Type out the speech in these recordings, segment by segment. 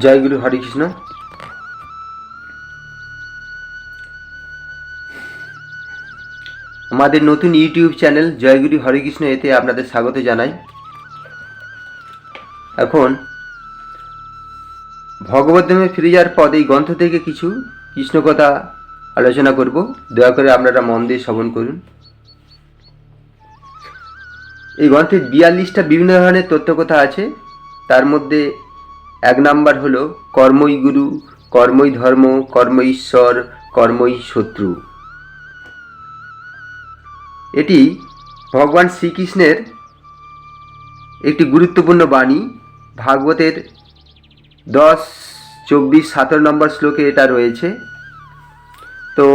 জয় গুরু, হরে কৃষ্ণ। আমাদের নতুন YouTube channel জয়গুরু হরে কৃষ্ণ, এতে আপনাদের স্বাগত জানাই। এখন ভগবদ্ধামে ফিরে যাওয়ার পদ এই গ্রন্থ থেকে কিছু কৃষ্ণকথা আলোচনা করব। দয়া করে আপনারা মন দিয়ে শ্রবণ করুন। এই গ্রন্থে 42টা বিভিন্ন ধরনের তত্ত্বকথা আছে। তার মধ্যে 1 নাম্বার হলো কর্মই গুরু, কর্মই ধর্ম, কর্মই ঈশ্বর, কর্মই শত্রু। এটি ভগবান শ্রীকৃষ্ণের একটি গুরুত্বপূর্ণ বাণী। ভাগবতের 10, 24, 17 নম্বর শ্লোকে এটা রয়েছে। তো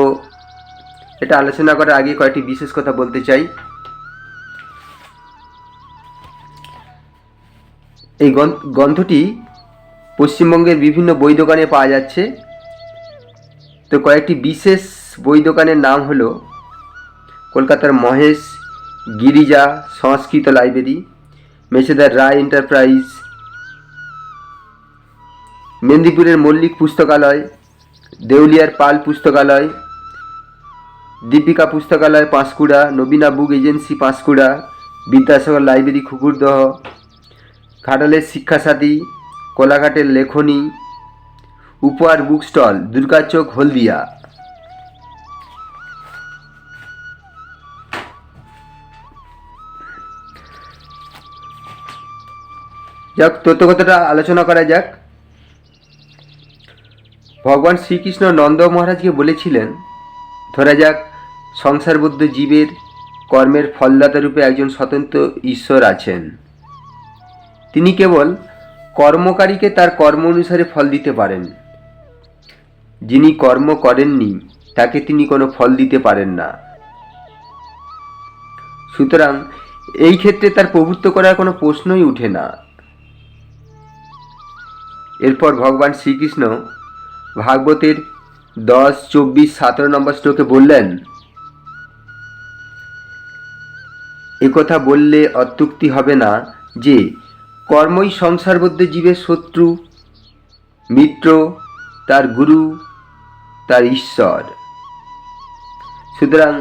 এটা আলোচনা করার আগে কয়েকটি বিশেষ কথা বলতে চাই। এই গ্রন্থটি পশ্চিমবঙ্গের বিভিন্ন বই দোকানে পাওয়া যাচ্ছে। তো কয়েকটি বিশেষ বই দোকানের নাম হলো কলকাতার মহেশ গিরিজা সংস্কৃত লাইব্রেরি, মেছেদার রায় এন্টারপ্রাইজ, মেদিনীপুরের মল্লিক পুস্তকালয়, দেউলিয়ার পাল পুস্তকালয়, দীপিকা পুস্তকালয় পাঁশকুড়া, নবীনা বুক এজেন্সি পাঁশকুড়া, বিদ্যাসাগর লাইব্রেরি খুকুরদহ, ঘাটালের শিক্ষাসাথী, কোলাঘাটের লেখনী, উপহার বুক স্টল দুর্গাচক হলদিয়া। যাক, তত্ত্বকথাটা আলোচনা করা যাক। ভগবান শ্রীকৃষ্ণ নন্দ মহারাজকে বলেছিলেন, ধরা যাক সংসারবদ্ধ জীবের কর্মের ফলদাতা রূপে একজন স্বতন্ত্র ঈশ্বর আছেন। তিনি কেবল কর্মকারীকে তার কর্ম অনুসারে ফল দিতে পারেন। যিনি কর্ম করেননি তাকে তিনি কোনো ফল দিতে পারেন না। সুতরাং এই ক্ষেত্রে তার প্রভুত্ব করার কোনো প্রশ্নই উঠে না। এরপর ভগবান শ্রীকৃষ্ণ ভাগবতের 10, 24, 17 নম্বর শ্লোকে বললেন, একথা বললে অত্যুক্তি হবে না যে কর্মই সংসারবদ্ধ জীবের শত্রু, মিত্র, তার গুরু, তার ঈশ্বর। সুতরাং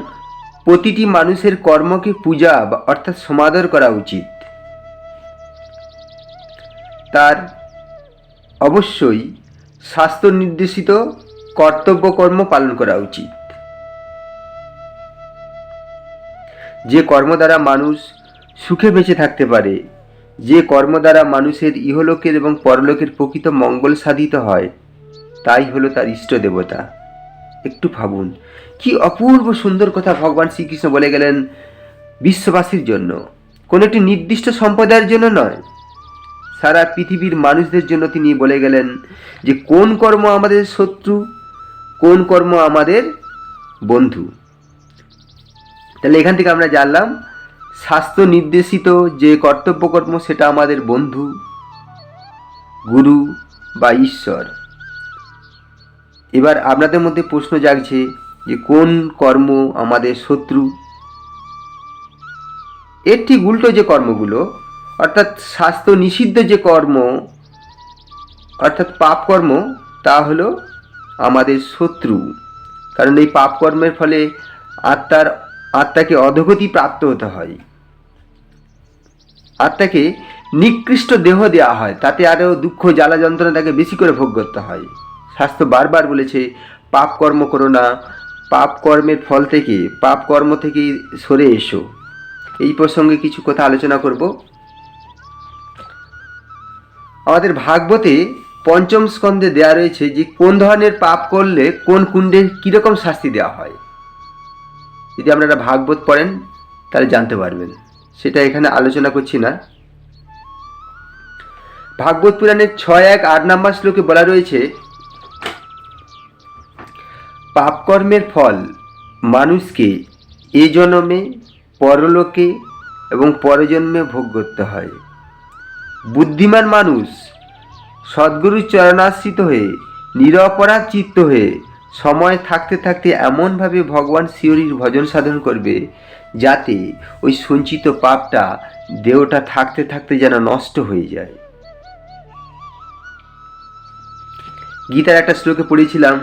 প্রতিটি মানুষের কর্মকে পূজা অর্থাৎ সমাদর করা উচিত। তার অবশ্যই শাস্ত্র নির্দেশিত কর্তব্য কর্ম পালন করা উচিত। যে কর্ম দ্বারা মানুষ সুখে বেঁচে থাকতে পারে, যে কর্ম দ্বারা মানুষের ইহলোকের এবং পরলোকের প্রকৃত মঙ্গল সাধিত হয়, তাই হলো তার ইষ্ট দেবতা। একটু ভাবুন, কি অপূর্ব সুন্দর কথা ভগবান শ্রীকৃষ্ণ বলে গেলেন বিশ্ববাসীর জন্য। কোনো একটি নির্দিষ্ট সম্প্রদায়ের জন্য নয়, সারা পৃথিবীর মানুষদের জন্য তিনি বলে গেলেন যে কোন কর্ম আমাদের শত্রু, কোন কর্ম আমাদের বন্ধু। তাহলে এখান থেকে আমরা জানলাম শাস্ত্র নির্দেশিত যে কর্তব্য কর্ম সেটা আমাদের বন্ধু, গুরু বা ঈশ্বর। এবার আপনাদের মধ্যে প্রশ্ন জাগছে যে কোন কর্ম আমাদের শত্রু। এর ঠিক উল্টো যে কর্মগুলো, অর্থাৎ শাস্ত্র নিষিদ্ধ যে কর্ম অর্থাৎ পাপ কর্ম, তা হলো আমাদের শত্রু। কারণ এই পাপ কর্মের ফলে আত্মাকে অধোগতি প্রাপ্ত হতে হয়, আত্মাকে নিকৃষ্ট দেহ দেওয়া হয়, তাতে আরও দুঃখ জ্বালা যন্ত্রণা তাকে বেশি করে ভোগ করতে হয়। শাস্ত্র বারবার বলেছে পাপ কর্ম করো না, পাপ কর্মের ফল থেকে, পাপ কর্ম থেকে সরে এসো। এই প্রসঙ্গে কিছু কথা আলোচনা করব। আমাদের ভাগবতে 5ম স্কন্ধে দেয়া রয়েছে যে কোন ধরনের পাপ করলে কোন কুণ্ডে কীরকম শাস্তি দেওয়া হয়। যদি আপনারা ভাগবত পড়েন তাহলে জানতে পারবেন, সেটা এখানে আলোচনা করছি না। ভাগবত পুরাণের 6.1, 8 নম্বর শ্লোকে বলা রয়েছে, পাপকর্মের ফল মানুষকে এ জন্মে, পরলোকে এবং পরজন্মে ভোগ করতে হয়। বুদ্ধিমান মানুষ সদ্গুরুর চরণাশ্রিত হয়ে নিরপরাধ চিত্ত হয়ে সময় থাকতে থাকতে এমনভাবে ভগবান শ্রীহরির ভজন সাধন করবে যাতে ওই সঞ্চিত পাপটা দেহটা থাকতে থাকতে যেন নষ্ট হয়ে যায়। গীতার একটা শ্লোকে পড়েছিলাম,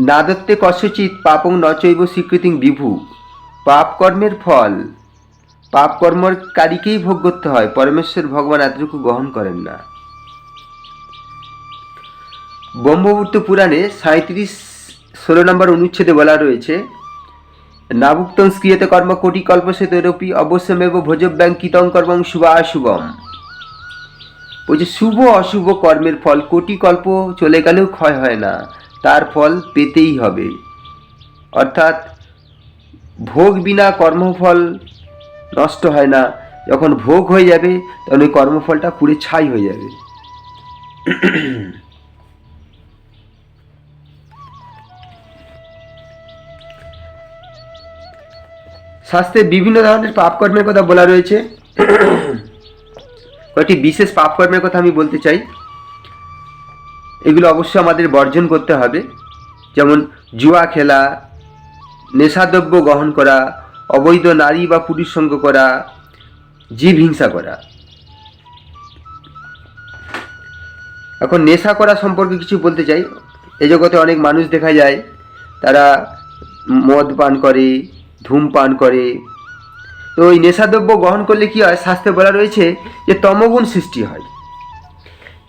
নাদত্তে কস্যচিৎ পাপং নচৈব স্বীকৃতিং বিভু। পাপ কর্মের ফল পাপ কর্মকারীকেই ভোগ করতে হয়, পরমেশ্বর ভগবান এতটুকু গ্রহণ করেন না। ব্রহ্মপুত্র পুরাণে 37-16 নম্বর অনুচ্ছেদে বলা রয়েছে, নাভুক্তং স্ক্রিয়তে কর্ম কোটি কল্পসে তৈরপি অবশ্যমেব ভোজব্যাং কীতং কর্মং শুভাশুভম। বলছে শুভ অশুভ কর্মের ফল কোটি কল্প চলে গেলেও ক্ষয় হয় না, তার ফল পেতেই হবে। অর্থাৎ ভোগ বিনা কর্মফল নষ্ট হয় না, যখন ভোগ হয়ে যাবে তখন ওই কর্মফলটা পুড়ে ছাই হয়ে যাবে। শাস্ত্রে বিভিন্ন ধরনের পাপ কর্মের কথা বলা রয়েছে। কয়েকটি বিশেষ পাপ কর্মের কথা আমি বলতে চাই, এগুলো অবশ্যই আমাদের বর্জন করতে হবে। যেমন জুয়া খেলা, নেশাদ্রব্য গ্রহণ করা, অবৈধ নারী বা পুরুষ সঙ্গ করা, জীব হিংসা করা। এখন নেশা করা সম্পর্কে কিছু বলতে চাই। এই জগতে অনেক মানুষ দেখা যায় তারা মদ পান করে, ধূমপান করে। তো ওই নেশাদ্রব্য গ্রহণ করলে কি হয়, শাস্ত্রে বলা রয়েছে যে তমগুণ সৃষ্টি হয়।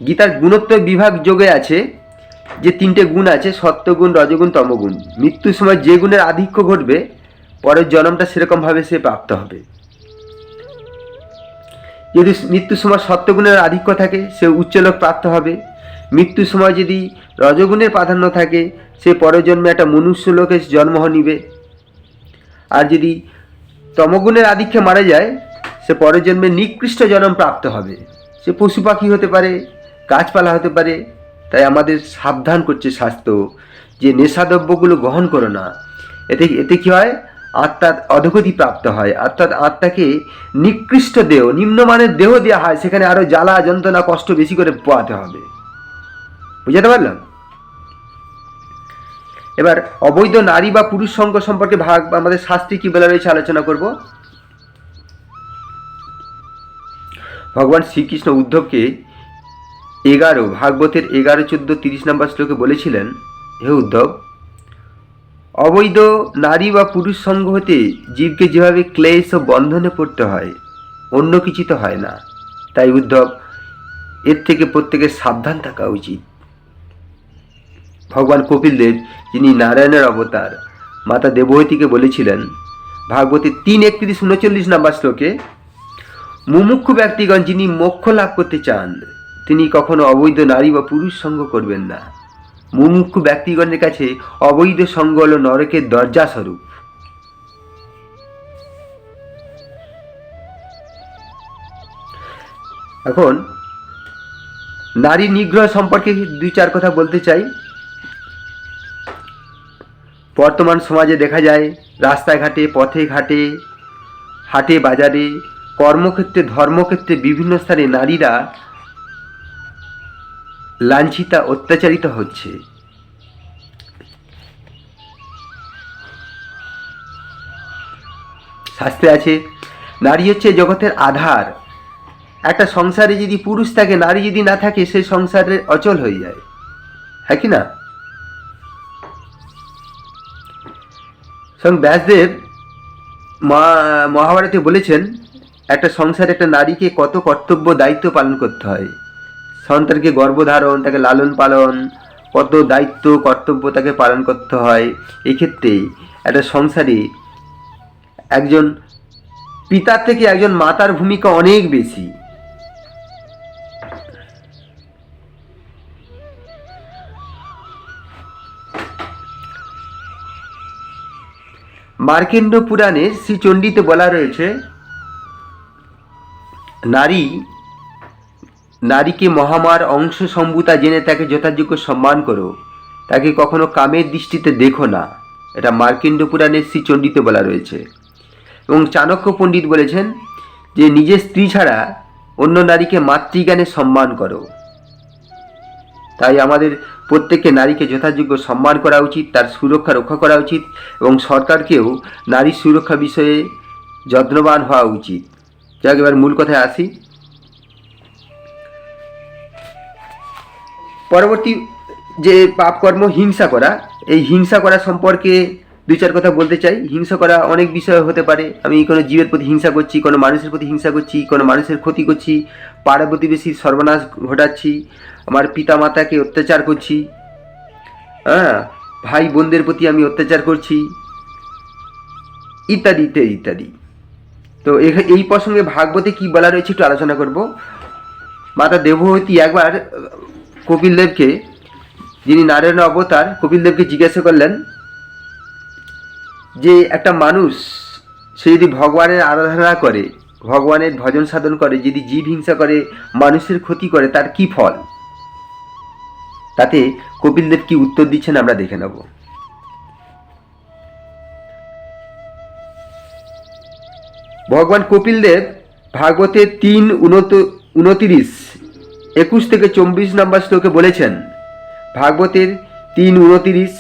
গীতার গুণোত্তর বিভাগ যোগে আছে যে 3টে গুণ আছে, সত্যগুণ, রজগুণ, তমগুণ। মৃত্যুর সময় যে গুণের আধিক্য ঘটবে পরের জন্মটা সেরকমভাবে সে প্রাপ্ত হবে। যদি মৃত্যুর সময় সত্যগুণের আধিক্য থাকে সে উচ্চলোক প্রাপ্ত হবে। মৃত্যুর সময় যদি রজগুণের প্রাধান্য থাকে সে পরের জন্মে একটা মনুষ্য লোকে জন্ম নিবে। আর যদি তমগুণের আধিক্যে মারা যায় সে পরের জন্মে নিকৃষ্ট জন্ম প্রাপ্ত হবে। সে পশু পাখি হতে পারে, গাছপালা হতে পারে। তাই আমাদের সাবধান করছে শাস্ত্র যে নেশাদ্রব্যগুলো গ্রহণ করো না। এতে কি হয়, আত্মার অধোগতি প্রাপ্ত হয়। অর্থাৎ আত্মাকে নিকৃষ্ট দেহ, নিম্নমানের দেহ দেওয়া হয়, সেখানে আরও জ্বালা যন্ত্রণা কষ্ট বেশি করে পোয়াতে হবে। বুঝাতে পারলাম? এবার অবৈধ নারী বা পুরুষ সঙ্গ সম্পর্কে আমাদের শাস্ত্রে কি বলা রয়েছে আলোচনা করব। ভগবান শ্রীকৃষ্ণ উদ্ধবকে 11 ভাগবতের 11, 14, 30 নম্বর শ্লোকে বলেছিলেন, হে উদ্ধব, অবৈধ নারী বা পুরুষ সঙ্গ হতে জীবকে যেভাবে ক্লেশ ও বন্ধনে পড়তে হয় অন্য কিছু তো হয় না। তাই উদ্ধব, এর থেকে প্রত্যেকের সাবধান থাকা উচিত। ভগবান কপিলদেব, যিনি নারায়ণের অবতার, মাতা দেবহতীকে বলেছিলেন ভাগবতের 3:31, 39 নম্বর শ্লোকে, মুমুক্ষু ব্যক্তিগণ যিনি মোক্ষ লাভ করতে চান তিনি কখনো অবৈধ নারী বা পুরুষ সঙ্গ করবেন না। মুমুক্ষু ব্যক্তিগণের কাছে অবৈধ সঙ্গ হল নরকের দরজা স্বরূপ। এখন নারী নিগ্রহ সম্পর্কে 2-4 কথা বলতে চাই। বর্তমান সমাজে দেখা যায় রাস্তাঘাটে, পথে ঘাটে, হাটে বাজারে, কর্মক্ষেত্রে, ধর্মক্ষেত্রে বিভিন্ন স্থানে নারীরা লাঞ্ছিতা, অত্যাচারিত হচ্ছে। শাস্ত্রে আছে নারী হচ্ছে জগতের আধার। একটা সংসারে যদি পুরুষ থাকে, নারী যদি না থাকে, সেই সংসারে অচল হয়ে যায়। হ্যাঁ কি না? স্বয়ং ব্যাসদেব মহাভারতে বলেছেন একটা সংসারে একটা নারীকে কত কর্তব্য দায়িত্ব পালন করতে হয়। সন্তানকে গর্ভধারণ, তাকে লালন পালন, কত দায়িত্ব কর্তব্য তাকে পালন করতে হয়। এক্ষেত্রে একটা সংসারে একজন পিতার থেকে একজন মাতার ভূমিকা অনেক বেশি। মার্কেন্ড পুরাণে শ্রীচণ্ডীতে বলা রয়েছে, নারীকে মহামার অংশ সম্ভূতা জেনে তাকে যথাযোগ্য সম্মান করো, তাকে কখনো কামের দৃষ্টিতে দেখো না। এটা মার্কেন্ড পুরাণে শ্রীচণ্ডীতে বলা রয়েছে। এবং চাণক্য পণ্ডিত বলেছেন যে নিজের স্ত্রী ছাড়া অন্য নারীকে মাতৃজ্ঞানে সম্মান করো। তাই আমাদের প্রত্যেককে নারীকে যথাযোগ্য সম্মান করা উচিত, তার সুরক্ষা রক্ষা করা উচিত এবং সরকারকেও নারীর সুরক্ষা বিষয়ে যত্নবান হওয়া উচিত। যাক, এবার মূল কথায় আসি। পরবর্তী যে পাপকর্ম হিংসা করা, এই হিংসা করা সম্পর্কে দুই চার কথা বলতে চাই। হিংসা করা অনেক বিষয় হতে পারে। আমি কোনো জীবের প্রতি হিংসা করছি, কোনো মানুষের প্রতি হিংসা করছি, কোনো মানুষের ক্ষতি করছি, পাড়া প্রতিবেশীর সর্বনাশ ঘটাচ্ছি, আমার পিতা মাতাকে অত্যাচার করছি, হ্যাঁ, ভাই বোনদের প্রতি আমি অত্যাচার করছি, ইত্যাদি ইত্যাদি ইত্যাদি। তো এই প্রসঙ্গে ভাগবতে কি বলা রয়েছে একটু আলোচনা করব। মাতা দেবহূতি একবার কপিলদেবকে, যিনি নারায়ণ অবতার, কপিলদেবকে জিজ্ঞাসা করলেন যে একটা মানুষ সে যদি ভগবানের আরাধনা করে, ভগবানের ভজন সাধন করে, যদি জীব হিংসা করে, মানুষের ক্ষতি করে, তার কি ফল? তাতে কপিলদেব কি উত্তর দিচ্ছেন আমরা দেখে নেব। ভগবান কপিলদেব ভাগবতের 3:29, 21 থেকে 24 নম্বর শ্লোকে বলেছেন, ভাগবতের 3:29,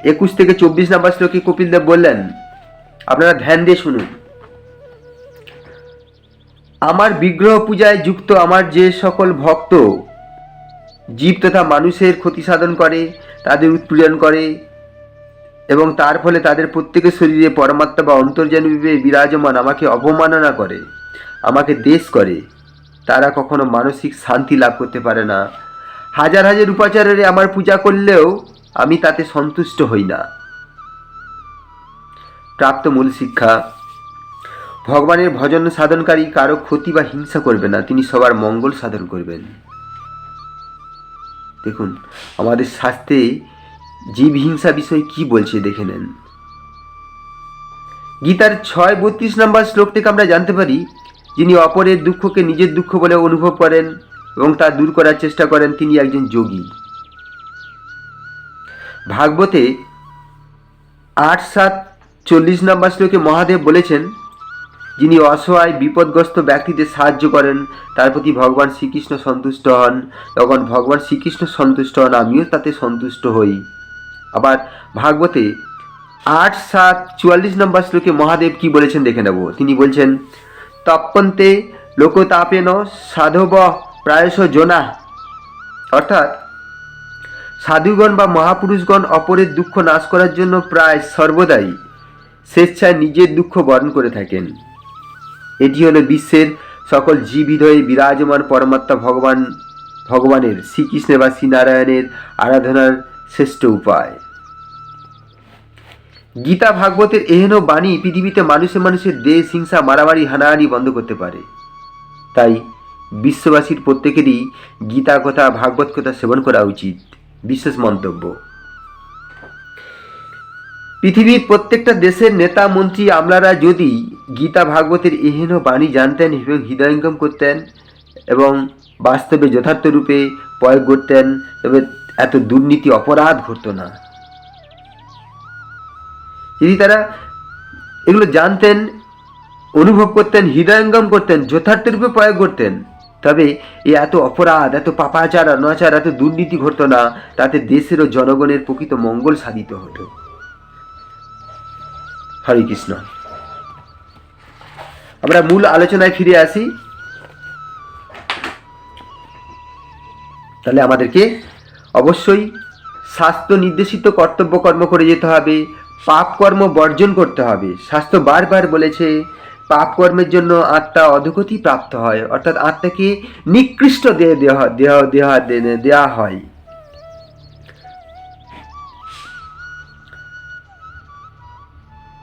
21 থেকে 24 নম্বর শ্লোকে কপিলদেব বললেন, আপনারা ধ্যান দিয়ে শুনুন। আমার বিগ্রহ পূজায় যুক্ত আমার যে সকল ভক্ত জীব তথা মানুষের ক্ষতি সাধন করে, তাদের উৎপীড়ন করে এবং তার ফলে তাদের প্রত্যেকের শরীরে পরমাত্মা বা অন্তর্যামী বিরাজমান আমাকে অবমাননা করে, আমাকে দ্বেষ করে, তারা কখনো মানসিক শান্তি লাভ করতে পারে না। হাজার হাজার উপাচারের আমার পূজা করলেও আমি তাতে সন্তুষ্ট হই না। প্রাপ্ত মূল শিক্ষা: ভগবানের ভজন সাধনকারী কারো ক্ষতি বা হিংসা করবে না, তিনি সবার মঙ্গল সাধন করবেন। দেখুন আমাদের শাস্ত্রে জীব হিংসা বিষয়ে কি বলছে দেখে নেন। গীতার 6:32 নম্বর শ্লোক থেকে আমরা জানতে পারি, যিনি অপরের দুঃখকে নিজের দুঃখ বলে অনুভব করেন এবং তা দূর করার চেষ্টা করেন, তিনি একজন যোগী। ভাগবতে 8:7-40 নম্বর শ্লোকে মহাদেব বলেছেন, যিনি অসহায় বিপদগ্রস্ত ব্যক্তিদের সাহায্য করেন, তার প্রতি ভগবান শ্রীকৃষ্ণ সন্তুষ্ট হন। যখন ভগবান শ্রীকৃষ্ণ সন্তুষ্ট হন, আমিও তাতে সন্তুষ্ট হই। আবার ভাগবতে 8:7-44 নম্বর শ্লোকে মহাদেব কি বলেছেন দেখে নেব। তিনি বলছেন, তপ্পন্তে লোকতাপেন সাধব প্রায়শ জনা, অর্থাৎ সাধুগণ বা মহাপুরুষগণ অপরের দুঃখ নাশ করার জন্য প্রায় সর্বদাই স্বেচ্ছায় নিজের দুঃখ বরণ করে থাকেন। এটি হলো বিশ্বের সকল জীব হৃদয়ে বিরাজমান পরমাত্মা ভগবানের শ্রীকৃষ্ণের বা শ্রীনারায়ণের আরাধনার শ্রেষ্ঠ উপায়। গীতা ভাগবতের এহেন বাণী পৃথিবীতে মানুষের দেশ হিংসা, মারামারি, হানাহানি বন্ধ করতে পারে। তাই বিশ্ববাসীর প্রত্যেকেরই গীতা কথা, ভাগবত কথা সেবন করা উচিত। বিশেষ মন্তব্য: পৃথিবীর প্রত্যেকটা দেশের নেতা, মন্ত্রী, আমলারা যদি গীতা ভাগবতের এহেন বাণী জানতেন এবং হৃদয়ঙ্গম করতেন এবং বাস্তবে যথার্থ রূপে প্রয়োগ করতেন, তবে এত দুর্নীতি অপরাধ ঘটত না। যদি তারা এগুলো জানতেন, অনুভব করতেন, হৃদয়ঙ্গম করতেন, যথার্থ রূপে প্রয়োগ করতেন, তবে এত অপরাধ, এত পাপাচার, অনাচার, এত দুর্নীতি ঘটত না। তাতে দেশের ও জনগণের প্রকৃত মঙ্গল সাধিত হতো। হরে কৃষ্ণ। আমরা মূল আলোচনায় ফিরে আসি। তাহলে আমাদেরকে অবশ্যই শাস্ত্র নির্দেশিত কর্তব্য কর্ম করে যেতে হবে, পাপ কর্ম বর্জন করতে হবে। শাস্ত্র বারবার বলেছে পাপ কর্মের জন্য আত্মা অধোগতি প্রাপ্ত হয়, অর্থাৎ আত্মাকে নিকৃষ্ট দেয়া হয়।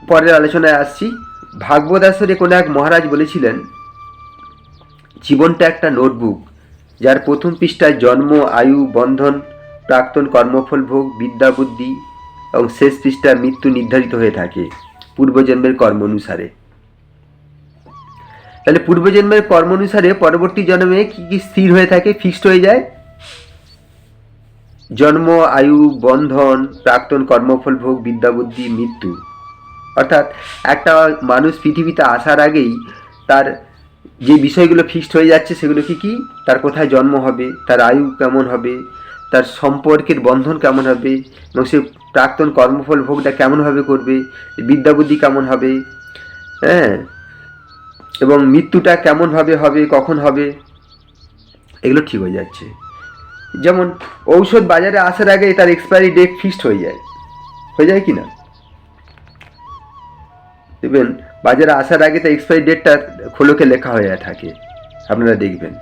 পরের আলোচনায় আসছি। ভাগবত আসরে কোনো এক মহারাজ বলেছিলেন, জীবনটা একটা নোটবুক, যার প্রথম পৃষ্ঠায় জন্ম, আয়ু, বন্ধন, প্রাক্তন কর্মফল ভোগ, বিদ্যা, বুদ্ধি এবং শেষ পৃষ্ঠায় মৃত্যু নির্ধারিত হয়ে থাকে পূর্বজন্মের কর্ম অনুসারে। তাহলে পূর্বজন্মের কর্ম অনুসারে পরবর্তী জন্মে কি কি স্থির হয়ে থাকে, ফিক্সড হয়ে যায়? জন্ম, আয়ু, বন্ধন, প্রাক্তন কর্মফল ভোগ, বিদ্যা, বুদ্ধি, মৃত্যু। অর্থাৎ একটা মানুষ পৃথিবীতে আসার আগেই তার যে বিষয়গুলো ফিক্সড হয়ে যাচ্ছে, সেগুলো কি কি? তার কোথায় জন্ম হবে, তার আয়ু কেমন হবে, তার সম্পর্কের বন্ধন কেমন হবে, এবং সে প্রাক্তন কর্মফল ভোগটা কেমনভাবে করবে, বিদ্যাবুদ্ধি কেমন হবে, হ্যাঁ, এবং মৃত্যুটা কেমনভাবে হবে, কখন হবে, এগুলো ঠিক হয়ে যাচ্ছে। যেমন ঔষধ বাজারে আসার আগে তার এক্সপায়ারি ডেট ফিক্সড হয়ে যায় কি না? দেখবেন বাজারে আসার আগে তার এক্সপায়ারি ডেটটা খোলকে লেখা হয়ে থাকে, আপনারা দেখবেন।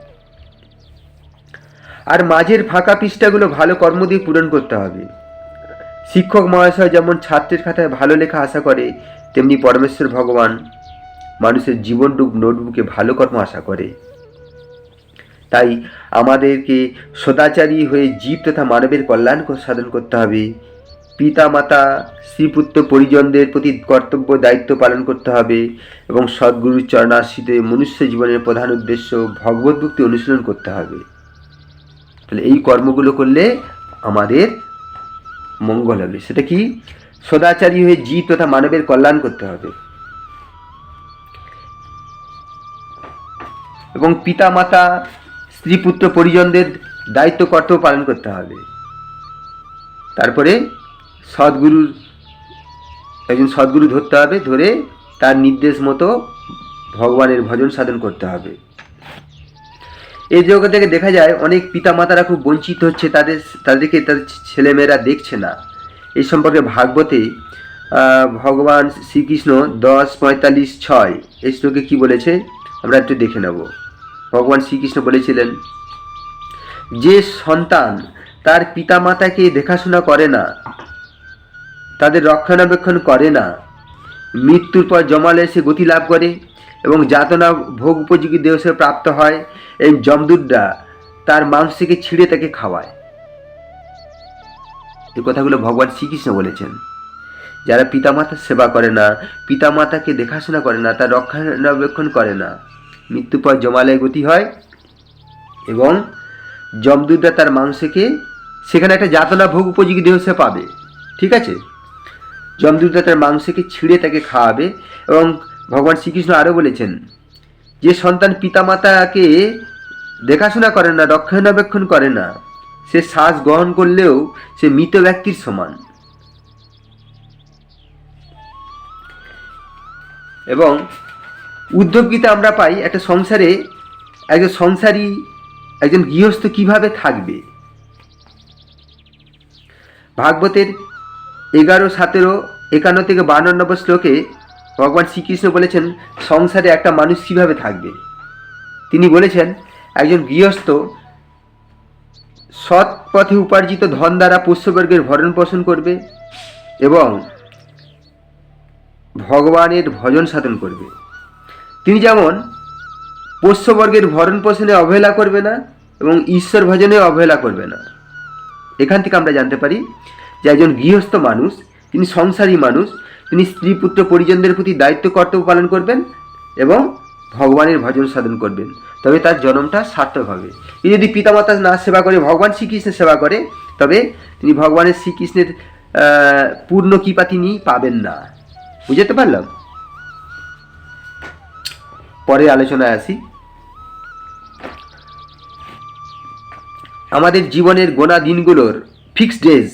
আর মাঝের ফাঁকা পৃষ্ঠাগুলো ভালো কর্ম দিয়ে পূরণ করতে হবে। শিক্ষক মহাশয় যেমন ছাত্রের খাতায় ভালো লেখা আশা করে, তেমনি পরমেশ্বর ভগবান মানুষের জীবন নোটবুকে ভালো কর্ম আশা করে। তাই আমাদেরকে সদাচারী হয়ে জীব তথা মানবের কল্যাণ সাধন করতে হবে। পিতা মাতা শ্রীপুত্র পরিজনদের প্রতি কর্তব্য দায়িত্ব পালন করতে হবে, এবং সদ্গুরুর চরণাশ্রিতে মনুষ্য জীবনের প্রধান উদ্দেশ্য ভগবত ভক্তি অনুশীলন করতে হবে। তাহলে এই কর্মগুলো করলে আমাদের মঙ্গল হবে। সেটা কি? সদাচারী হয়ে জীব তথা মানবের কল্যাণ করতে হবে, এবং পিতা মাতা স্ত্রী পুত্র পরিজনদের দায়িত্ব কর্তব্য পালন করতে হবে। তারপরে একজন সদ্গুরু ধরতে হবে, ধরে তার নির্দেশ মতো ভগবানের ভজন সাধন করতে হবে। এই জগৎ থেকে দেখা যায় অনেক পিতামাতারা খুব বঞ্চিত হচ্ছে, তাদেরকে তাদের ছেলেমেয়েরা দেখছে না। এই সম্পর্কে ভাগবতে ভগবান শ্রীকৃষ্ণ 10:45-6 এই শ্লোকে কি বলেছে আমরা একটু দেখে নেব। ভগবান শ্রীকৃষ্ণ বলেছিলেন, যে সন্তান তার পিতামাতাকে দেখাশোনা করে না, তাদের রক্ষণাবেক্ষণ করে না, মৃত্যুর পর জমালে সে গতি লাভ করে এবং যাতনা ভোগ উপযোগী দেহ সে প্রাপ্ত হয়। এই যমদূতরা তার মাংসকে ছিঁড়ে তাকে খাওয়ায়। এই কথাগুলো ভগবান শ্রীকৃষ্ণ বলেছেন। যারা পিতামাতার সেবা করে না, পিতামাতাকে দেখাশোনা করে না, তার রক্ষণাবেক্ষণ করে না, মৃত্যুর পর জমালে গতি হয় এবং যমদূতরা তার মাংসকে, সেখানে একটা যাতনা ভোগ উপযোগী দেহ সে পাবে, ঠিক আছে? যমদূতরা তার মাংসকে ছিঁড়ে তাকে খাওয়াবে। এবং ভগবান শ্রীকৃষ্ণ আরও বলেছেন, যে সন্তান পিতামাতাকে দেখাশোনা করে না, রক্ষণাবেক্ষণ করে না, সে শ্বাস গ্রহণ করলেও সে মৃত ব্যক্তির সমান। এবং উদ্ধব গীতা আমরা পাই একটা সংসারে একজন গৃহস্থ কিভাবে থাকবে। ভাগবতের 11, 17, 51-52 শ্লোকে ভগবান শ্রীকৃষ্ণ বলেছেন সংসারে একটা মানুষ কিভাবে থাকবে। তিনি বলেছেন, একজন গৃহস্থ সৎ পথে উপার্জিত ধন দ্বারা পোষ্যবর্গের ভরণ পোষণ করবে এবং ভগবানের ভজন সাধন করবে। তিনি যেমন পোষ্যবর্গের ভরণ পোষণে অবহেলা করবে না এবং ঈশ্বর ভজনে অবহেলা করবে না। এখান থেকে আমরা জানতে পারি যে একজন গৃহস্থ মানুষ, তিনি সংসারী মানুষ, তিনি স্ত্রী পুত্র পরিজনদের প্রতি দায়িত্ব কর্তব্য পালন করবেন এবং ভগবানের ভজন সাধন করবেন, তবে তার জন্মটা সার্থক হবে। তিনি যদি পিতামাতা না সেবা করে ভগবান শ্রীকৃষ্ণের সেবা করে, তবে তিনি ভগবানের শ্রীকৃষ্ণের পূর্ণ কৃপা তিনি পাবেন না। বুঝতে পারলাম? পরে আলোচনায় আসি। আমাদের জীবনের গোনা দিনগুলোর ফিক্সড ডেজ,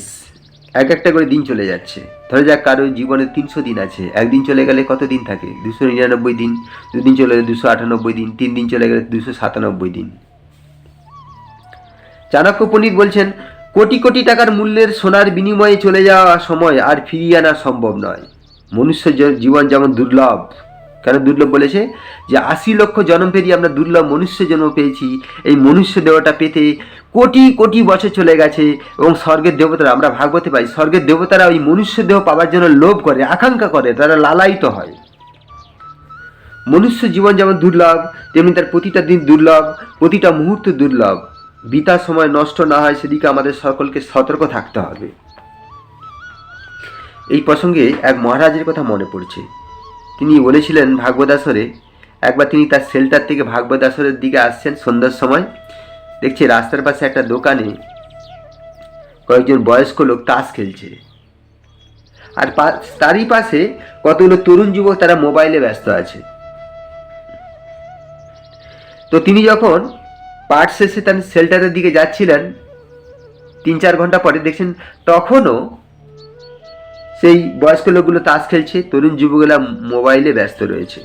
একটা করে দিন চলে যাচ্ছে। ধরে যাক কারো জীবনে 300 দিন আছে, একদিন চলে গেলে কত দিন থাকে? 299 দিন। 2 দিন চলে গেলে 298 দিন। 3 দিন চলে গেলে 297 দিন। চাণক্য পণ্ডিত বলছেন, কোটি কোটি টাকার মূল্যের সোনার বিনিময়ে চলে যাওয়া সময় আর ফিরিয়ে আনা সম্ভব নয়। মনুষ্য জীবন যেমন দুর্লভ। কেন দুর্লভ বলেছে? যে 80 লক্ষ জন্ম পেরিয়ে আমরা দুর্লভ মনুষ্য জন্ম পেয়েছি। এই মনুষ্য দেহটা পেতে কোটি কোটি বছর চলে গেছে এবং স্বর্গের দেবতারা, আমরা ভাগবতে পাই, স্বর্গের দেবতারা ওই মনুষ্য দেহ পাওয়ার জন্য লোভ করে, আকাঙ্ক্ষা করে, তারা লালায়িত হয়। মনুষ্য জীবন যেমন দুর্লভ, তেমনি তার প্রতিটা দিন দুর্লভ, প্রতিটা মুহূর্ত দুর্লভ। বিতার সময় নষ্ট না হয় সেদিকে আমাদের সকলকে সতর্ক থাকতে হবে। এই প্রসঙ্গে এক মহারাজের কথা মনে পড়ছে। তিনি বলেছিলেন ভাগবতাসরে, একবার তিনি তার শেল্টার থেকে ভাগবতাসরের দিকে আসছেন সন্ধ্যার সময়। দেখছে রাস্তার পাশে একটা দোকানে কয়েকজন বয়স্ক লোক তাস খেলছে, আর তারই পাশে কতগুলো তরুণ যুবক তারা মোবাইলে ব্যস্ত আছে। তো তিনি যখন পাঠ শেষে তার শেল্টারের দিকে যাচ্ছিলেন, 3-4 ঘন্টা পরে দেখছেন তখনও সেই বয়স্ক লোকগুলো তাস খেলছে, তরুণ যুবকরা মোবাইলে ব্যস্ত রয়েছে।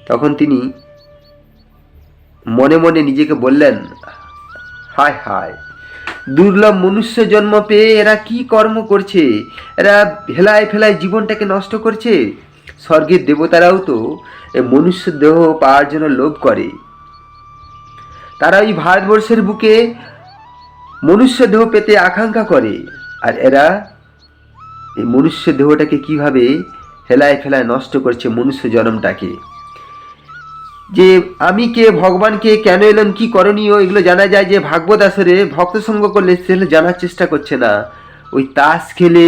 তখন তিনি মনে মনে নিজেকে বললেন, হায় হায়, দুর্লভ মনুষ্য জন্ম পেয়ে এরা কি কর্ম করছে, এরা হেলায় ফেলায় জীবনটাকে নষ্ট করছে। স্বর্গের দেবতারাও তো মনুষ্য দেহ পাওয়ার জন্য লোভ করে, তারা এই ভারতবর্ষের বুকে মনুষ্য দেহ পেতে আকাঙ্ক্ষা করে, আর এরা এই মনুষ্য দেহটাকে কিভাবে হেলায় ফেলায় নষ্ট করছে, মনুষ্য জন্মটাকে। যে আমি কে, ভগবানকে, কেন এলেন, কি করণীয়, এগুলো জানা যায় যে ভাগবত আসরে ভক্ত সঙ্গ করলে, সেগুলো জানার চেষ্টা করছে না, ওই তাস খেলে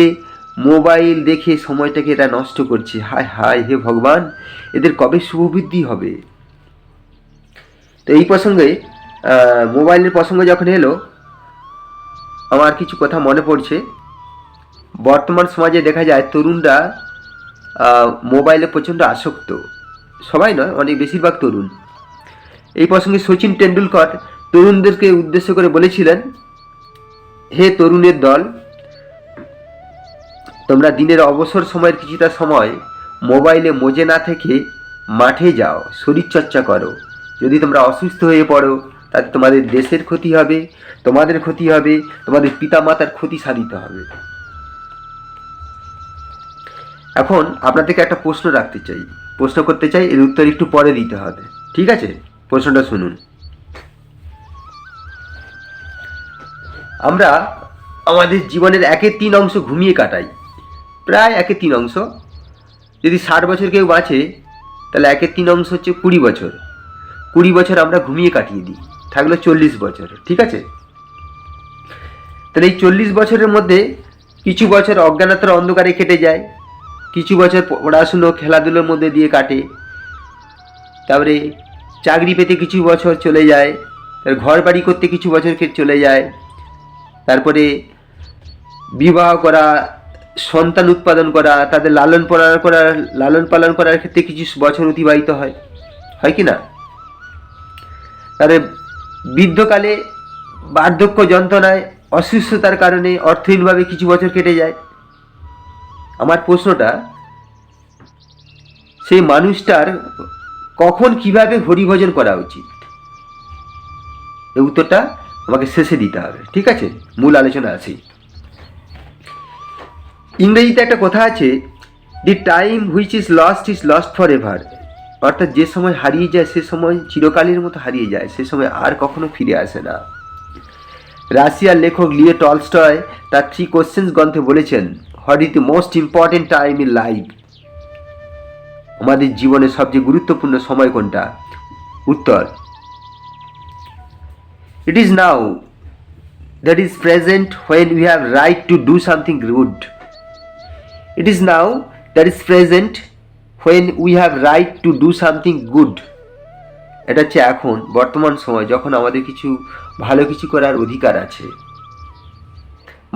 মোবাইল দেখে সময়টাকে এরা নষ্ট করছে। হায় হায়, হে ভগবান, এদের কবে শুভবৃদ্ধি হবে। তো এই প্রসঙ্গে মোবাইলের প্রসঙ্গ যখন এলো, আমার কিছু কথা মনে পড়ছে। বর্তমান সমাজে দেখা যায় তরুণরা মোবাইলে প্রচণ্ড আসক্ত, সবাই নয়, অনেক বেশিরভাগ তরুণ। এই প্রসঙ্গে সচিন টেন্ডুলকর তরুণদেরকে উদ্দেশ্য করে বলেছিলেন, হে তরুণের দল, তোমরা দিনের অবসর সময়ের কিছুটা সময় মোবাইলে মজে না থেকে মাঠে যাও, শরীরচর্চা করো। যদি তোমরা অসুস্থ হয়ে পড়ো তাতে তোমাদের দেশের ক্ষতি হবে, তোমাদের ক্ষতি হবে, তোমাদের পিতামাতার ক্ষতি সাধিত হবে। এখন আপনাদেরকে একটা প্রশ্ন করতে চাই, এর উত্তর একটু পরে দিতে হবে, ঠিক আছে? প্রশ্নটা শুনুন। আমরা আমাদের জীবনের 1/3 ঘুমিয়ে কাটাই, প্রায় 1/3। যদি 60 বছর কেউ বাঁচে তাহলে 1/3 হচ্ছে 20 বছর। 20 বছর আমরা ঘুমিয়ে কাটিয়ে দিই, থাকলো 40 বছর, ঠিক আছে? তাহলে এই 40 বছরের মধ্যে কিছু বছর অজ্ঞানতার অন্ধকারে কেটে যায়, কিছু বছর পড়াশুনো খেলাধুলোর মধ্যে দিয়ে কাটে, তারপরে চাকরি পেতে কিছু বছর চলে যায়, ঘর বাড়ি করতে কিছু বছর চলে যায়, তারপরে বিবাহ করা, সন্তান উৎপাদন করা, তাদের লালন পালন করার ক্ষেত্রে কিছু বছর অতিবাহিত হয় কি না? তাদের বৃদ্ধকালে বার্ধক্য যন্ত্রণায়, অসুস্থতার কারণে, অর্থহীনভাবে কিছু বছর কেটে যায়। আমার প্রশ্নটা, সেই মানুষটার কখন কিভাবে হরিভজন করা উচিত, এই উত্তরটা আমাকে শেষে দিতে হবে, ঠিক আছে? মূল আলোচনা আছে। ইংরেজিতে একটা কথা আছে, the time which is lost for ever, অর্থাৎ যে সময় হারিয়ে যায় সে সময় চিরকালের মতো হারিয়ে যায়, সে সময় আর কখনো ফিরে আসে না। রাশিয়ার লেখক লিও টলস্টয় তার 3 কোশ্চেন্স গ্রন্থে বলেছেন, what is the most important time in life, আমাদের জীবনের সবচেয়ে গুরুত্বপূর্ণ সময় কোনটা? উত্তর, it is now that is present when we have right to do something good. It is now that is present when we have right to do something good. এটা হচ্ছে এখন বর্তমান সময়, যখন আমাদের কিছু ভালো কিছু করার অধিকার আছে।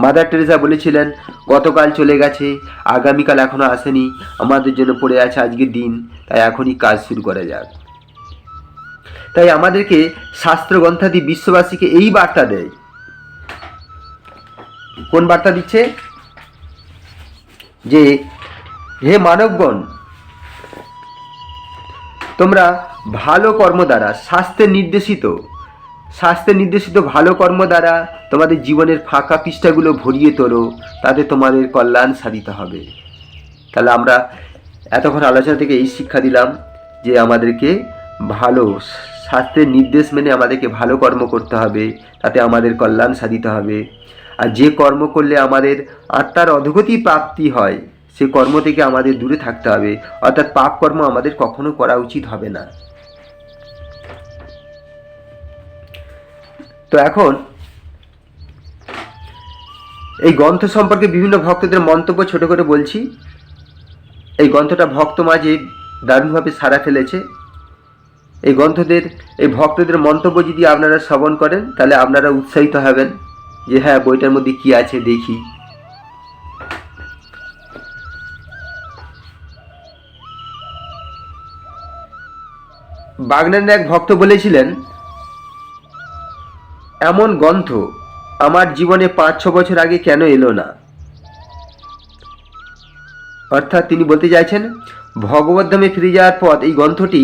মাদার টেরেসা বলেছিলেন, গতকাল চলে গেছে, আগামীকাল এখনো আসেনি, আমাদের জন্য পড়ে আছে আজকের দিন, তাই এখনই কাজ শুরু করা যাক। তাই আমাদেরকে শাস্ত্র গ্রন্থাদি বিশ্ববাসীকে এই বার্তা দেয়। কোন বার্তা দিচ্ছে? যে হে মানবগণ, তোমরা ভালো কর্ম দ্বারা, শাস্ত্রের নির্দেশিত ভালো কর্ম দ্বারা তোমাদের জীবনের ফাঁকা পৃষ্ঠাগুলো ভরিয়ে তোলো, তাতে তোমাদের কল্যাণ সাধিত হবে। তাহলে আমরা এতক্ষণ আলোচনা থেকে এই শিক্ষা দিলাম যে আমাদেরকে ভালো, শাস্ত্রের নির্দেশ মেনে আমাদেরকে ভালো কর্ম করতে হবে, তাতে আমাদের কল্যাণ সাধিত হবে। আর যে কর্ম করলে আমাদের আত্মার অধোগতি প্রাপ্তি হয়, সে কর্ম থেকে আমাদের দূরে থাকতে হবে, অর্থাৎ পাপ কর্ম আমাদের কখনো করা উচিত হবে না। তো এখন এই গ্রন্থ সম্পর্কে বিভিন্ন ভক্তদের মন্তব্য ছোট করে বলছি। এই গ্রন্থটা ভক্ত মাঝে দারুণভাবে সাড়া ফেলেছে। এই ভক্তদের মন্তব্য যদি আপনারা শ্রবণ করেন তাহলে আপনারা উৎসাহিত হবেন যে হ্যাঁ, বইটার মধ্যে কি আছে দেখি। বাগনানের এক ভক্ত বলেছিলেন, এমন গ্রন্থ আমার জীবনে 5-6 বছর আগে কেন এলো না? অর্থাৎ তিনি বলতে চাইছেন ভগবদ্ধামে ফিরে যাওয়ার পথ এই গ্রন্থটি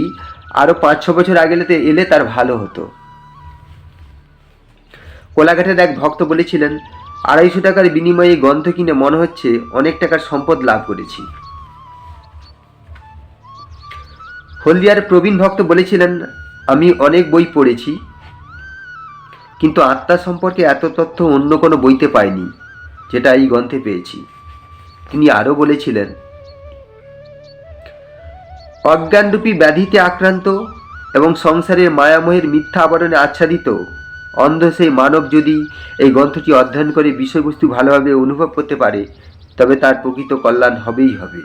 আরও 5-6 বছর আগে এলে তার ভালো হতো। কোলাঘাটের এক ভক্ত বলেছিলেন 250 টাকার বিনিময়ে এই গ্রন্থ কিনে মনে হচ্ছে অনেক টাকার সম্পদ লাভ করেছি। হলদিয়ার প্রবীণ ভক্ত বলেছিলেন আমি অনেক বই পড়েছি, কিন্তু আত্মা সম্পর্কে এত তথ্য অন্য কোনো বইতে পাইনি যেটা এই গ্রন্থে পেয়েছি। তিনি আরও বলেছিলেন অজ্ঞানরূপী ব্যাধিতে আক্রান্ত এবং সংসারের মায়ামোহের মিথ্যা আবরণে আচ্ছাদিত অন্ধ সেই মানব যদি এই গ্রন্থটি অধ্যয়ন করে বিষয়বস্তু ভালোভাবে অনুভব করতে পারে, তবে তার প্রকৃত কল্যাণ হবেই হবে।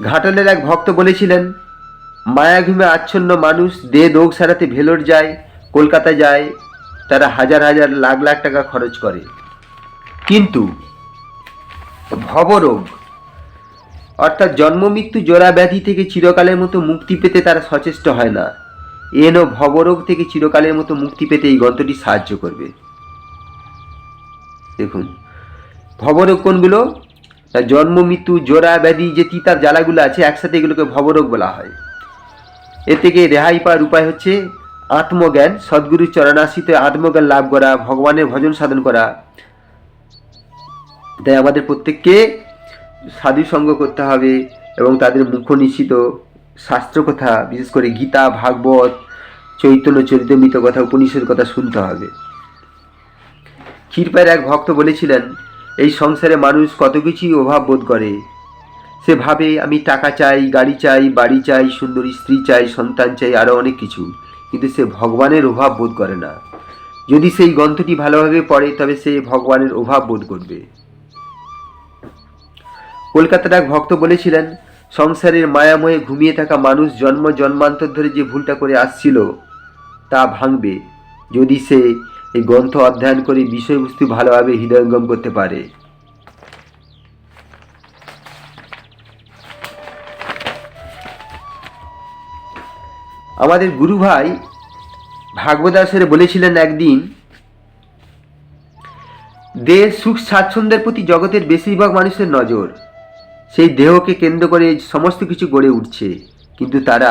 ঘাটালের এক ভক্ত বলেছিলেন মায়াঘুমে আচ্ছন্ন মানুষ দেহ রোগ সারাতে ভেলোর যায়, কলকাতা যায়, তারা হাজার হাজার লাখ লাখ টাকা খরচ করে, কিন্তু ভবরোগ অর্থাৎ জন্ম মৃত্যু জোড়া ব্যাধি থেকে চিরকালের মতো মুক্তি পেতে তারা সচেষ্ট হয় না। ভবরোগ থেকে চিরকালের মতো মুক্তি পেতে এই গ্রন্থটি সাহায্য করবে। দেখুন ভবরোগ কোনগুলো? জন্ম মৃত্যু জোড়া ব্যাধি যে তিতার জ্বালাগুলো আছে একসাথে এগুলোকে ভবরোগ বলা হয়। এ থেকে রেহাই পাওয়ার উপায় হচ্ছে আত্মজ্ঞান, সদ্গুরুর চরণাশ্রিতে আত্মজ্ঞান লাভ করা, ভগবানের ভজন সাধন করা। তাই আমাদের প্রত্যেককে সাধু সঙ্গ করতে হবে এবং তাদের মুখ নিশ্চিত শাস্ত্র কথা, বিশেষ করে গীতা, ভাগবত, চৈতন্য চরিতামৃত কথা, উপনিষদ কথা শুনতে হবে। ক্ষীরপায়ের এক ভক্ত বলেছিলেন এই সংসারে মানুষ কত কিছুই অভাব বোধ করে। সে ভাবে আমি টাকা চাই, গাড়ি চাই, বাড়ি চাই, সুন্দরী স্ত্রী চাই, সন্তান চাই, আরও অনেক কিছু, কিন্তু সে ভগবানের অভাব বোধ করে না। যদি সেই গ্রন্থটি ভালোভাবে পড়ে তবে সে ভগবানের অভাব বোধ করবে। কলকাতার এক ভক্ত বলেছিলেন সংসারের মায়াময়ে ঘুমিয়ে থাকা মানুষ জন্ম জন্মান্তর ধরে যে ভুলটা করে আসছিল তা ভাঙবে যদি সে এই গ্রন্থ অধ্যয়ন করে বিষয়বস্তু ভালোভাবে হৃদয়ঙ্গম করতে পারে। আমাদের গুরু ভাই ভাগবতাসরে বলেছিলেন একদিন দেহ সুখ স্বাচ্ছন্দ্যের প্রতি জগতের বেশিরভাগ মানুষের নজর, সেই দেহকে কেন্দ্র করে সমস্ত কিছু গড়ে উঠছে, কিন্তু তারা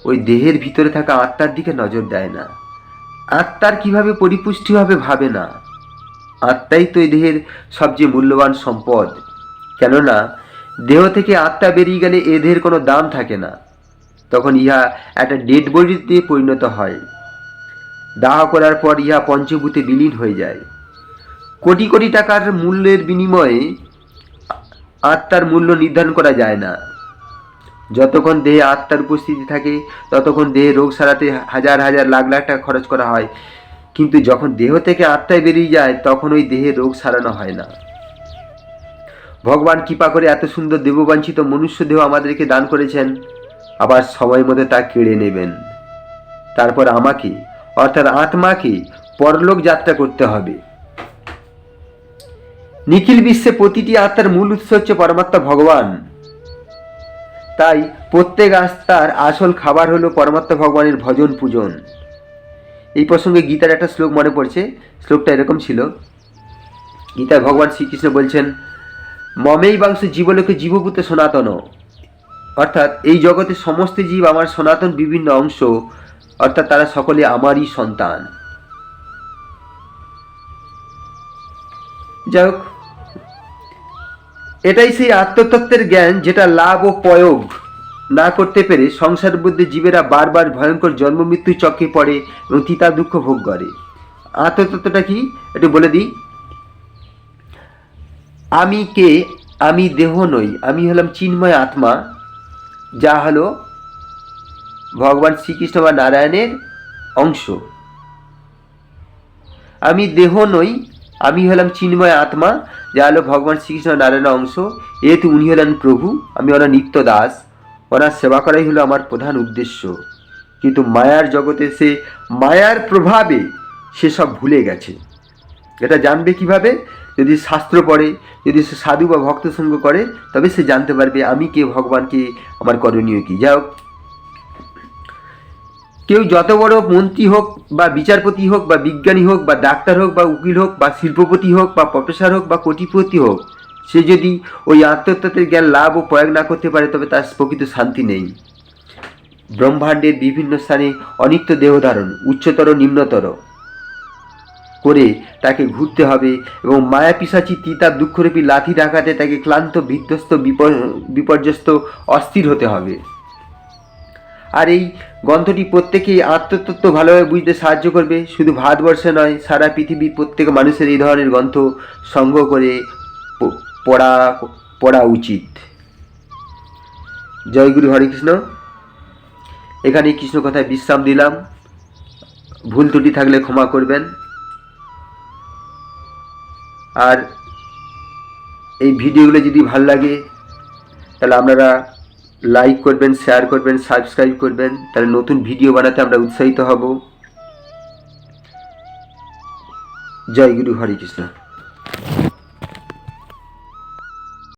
ওই দেহের ভিতরে থাকা আত্মার দিকে নজর দেয় না। আত্মার কিভাবে পরিপুষ্টি হবে ভাবে না। আত্মাই তো এই দেহের সবচেয়ে মূল্যবান সম্পদ, কেননা দেহ থেকে আত্মা বেরিয়ে গেলে এ দেহের কোনো দাম থাকে না। তখন ইহা একটা ডেড বডিতে পরিণত হয়। দাহ করার পর ইহা পঞ্চভূতে বিলীন হয়ে যায়। কোটি কোটি টাকার মূল্যের বিনিময়ে আত্মার মূল্য নির্ধারণ করা যায় না। যতক্ষণ দেহে আত্মার উপস্থিতি থাকে ততক্ষণ দেহে রোগ সারাতে হাজার হাজার লাখ লাখ টাকা খরচ করা হয়, কিন্তু যখন দেহ থেকে আত্মায় বেরিয়ে যায় তখন ওই দেহে রোগ সারানো হয় না। ভগবান কৃপা করে এত সুন্দর দেববাঞ্ছিত মনুষ্য দেহ আমাদেরকে দান করেছেন, আবার সময় মতো তা কেড়ে নেবেন। তারপর আমাকে অর্থাৎ আত্মাকে পরলোক যাত্রা করতে হবে। নিখিল বিশ্বে প্রতিটি আত্মার মূল উৎস হচ্ছে পরমাত্মা ভগবান। তাই প্রত্যেক আত্মার আসল খাবার হলো পরমাত্মা ভগবানের ভজন পূজন। এই প্রসঙ্গে গীতার একটা শ্লোক মনে পড়ছে। শ্লোকটা এরকম ছিল, গীতায় ভগবান শ্রীকৃষ্ণ বলছেন মমেই বাংশ জীবলোকে জীবভূত সনাতন, অর্থাৎ এই জগতের সমস্ত জীব আমার সনাতন বিভিন্ন অংশ, অর্থাৎ তারা সকলে আমারই সন্তান। যাই হোক, এটাই সেই আত্মতত্ত্বের জ্ঞান যেটা লাভ ও প্রয়োগ না করতে পেরে সংসার মধ্যে জীবেরা বারবার ভয়ঙ্কর জন্ম মৃত্যু চক্রে পড়ে এবং তিতা দুঃখ ভোগ করে। আত্মতত্ত্বটা কি একটু বলে দিই। আমি কে? আমি দেহ নই, আমি হলাম চিন্ময় আত্মা, যা হলো ভগবান শ্রীকৃষ্ণ বা নারায়ণের অংশ। আমি দেহ নই, আমি হলাম চিন্ময় আত্মা, যা হলো ভগবান শ্রীকৃষ্ণ নারায়ণের অংশ। এতে উনি হলেন প্রভু, আমি হলাম নিত্য দাস। ওনার সেবা করাই হলো আমার প্রধান উদ্দেশ্য। কিন্তু মায়ার জগতে সে মায়ার প্রভাবে সেসব ভুলে গেছে। এটা জানবে কিভাবে? যদি শাস্ত্র পড়ে, যদি সে সাধু বা ভক্ত সঙ্গ করে, তবে সে জানতে পারবে আমি কে, ভগবানকে, আমার করণীয় কি। যাই হোক, কেউ যত বড় মন্ত্রী হোক বা বিচারপতি হোক বা বিজ্ঞানী হোক বা ডাক্তার হোক বা উকিল হোক বা শিল্পপতি হোক বা প্রফেসর হোক বা কোটিপতি হোক, সে যদি ওই আত্মতত্ত্বের জ্ঞান লাভ ও প্রয়োগ না করতে পারে তবে তার প্রকৃত শান্তি নেই। ব্রহ্মাণ্ডের বিভিন্ন স্থানে অনিত্য দেহধারণ উচ্চতর নিম্নতর করে তাকে ঘুরতে হবে এবং মায়া পিশাচী তিতা দুঃখরূপী লাথি ডাকাতে তাকে ক্লান্ত বিধ্বস্ত বিপর্যস্ত অস্থির হতে হবে। আর এই গ্রন্থটি প্রত্যেকেই আত্মতত্ত্ব ভালোভাবে বুঝতে সাহায্য করবে। শুধু ভারতবর্ষে নয়, সারা পৃথিবীর প্রত্যেক মানুষের এই ধরনের গ্রন্থ সংগ্রহ করে পড়া উচিত। জয় গুরু হরিকৃষ্ণ। এখানে কৃষ্ণ কথায় বিশ্রাম দিলাম। ভুল ত্রুটি থাকলে ক্ষমা করবেন। আর এই ভিডিওগুলো যদি ভালো লাগে তাহলে আপনারা লাইক করবেন, শেয়ার করবেন, সাবস্ক্রাইব করবেন, তাহলে নতুন ভিডিও বানাতে আমরা উৎসাহিত হব। জয় গুরু হরিকৃষ্ণ।